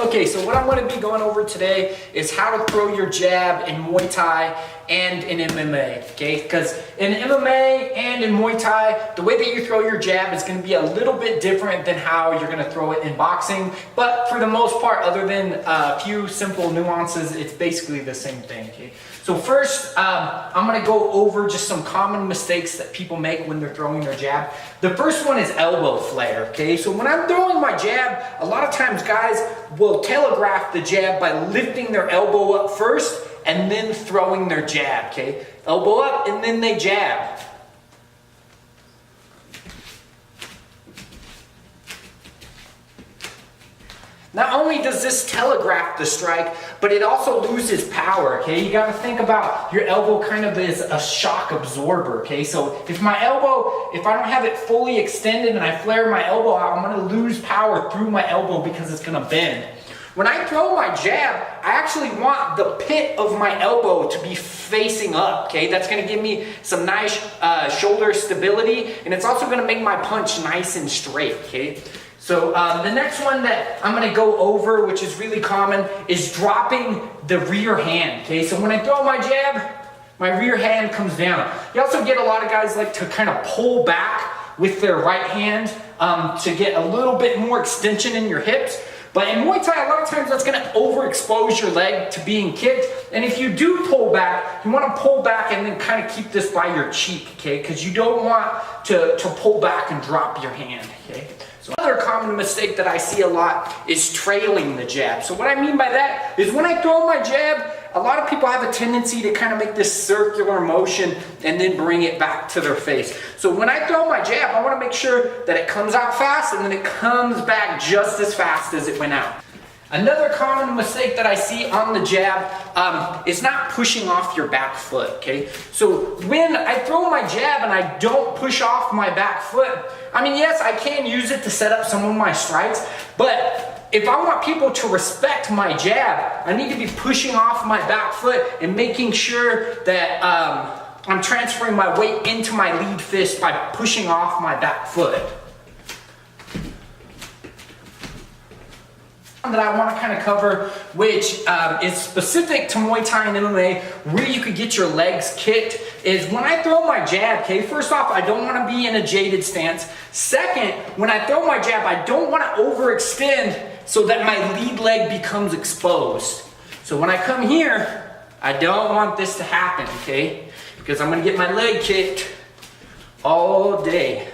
Okay, so what I'm going to be going over today is how to throw your jab in Muay Thai and in MMA, okay? Because in MMA and in Muay Thai, the way that you throw your jab is going to be a little bit different than how you're going to throw it in boxing. But for the most part, other than a few simple nuances, it's basically the same thing, okay? So first, I'm going to go over just some common mistakes that people make when they're throwing their jab. The first one is elbow flare, okay? So when I'm throwing my jab, a lot of times guys will telegraph the jab by lifting their elbow up first and then throwing their jab, okay? Elbow up and then they jab. Not only does this telegraph the strike, but it also loses power, okay? You gotta think about your elbow kind of as a shock absorber, okay? So if my elbow, if I don't have it fully extended and I flare my elbow out, I'm gonna lose power through my elbow because it's gonna bend. When I throw my jab, I actually want the pit of my elbow to be facing up, okay? That's gonna give me some nice shoulder stability, and it's also gonna make my punch nice and straight, okay? So the next one that I'm gonna go over, which is really common, is dropping the rear hand, okay? So when I throw my jab, my rear hand comes down. You also get a lot of guys like to kind of pull back with their right hand to get a little bit more extension in your hips. But in Muay Thai, a lot of times that's gonna overexpose your leg to being kicked. And if you do pull back, you wanna pull back and then kind of keep this by your cheek, okay? Because you don't want to pull back and drop your hand, okay? So another common mistake that I see a lot is trailing the jab. So what I mean by that is when I throw my jab, a lot of people have a tendency to kind of make this circular motion and then bring it back to their face. So when I throw my jab, I want to make sure that it comes out fast and then it comes back just as fast as it went out. Another common mistake that I see on the jab is not pushing off your back foot, okay? So when I throw my jab and I don't push off my back foot, I mean, yes, I can use it to set up some of my strikes, but if I want people to respect my jab, I need to be pushing off my back foot and making sure that I'm transferring my weight into my lead fist by pushing off my back foot. That I want to kind of cover, which is specific to Muay Thai and MMA, where you could get your legs kicked, is when I throw my jab, okay, first off, I don't want to be in a jaded stance. Second, when I throw my jab, I don't want to overextend so that my lead leg becomes exposed. So when I come here, I don't want this to happen, okay, because I'm going to get my leg kicked all day.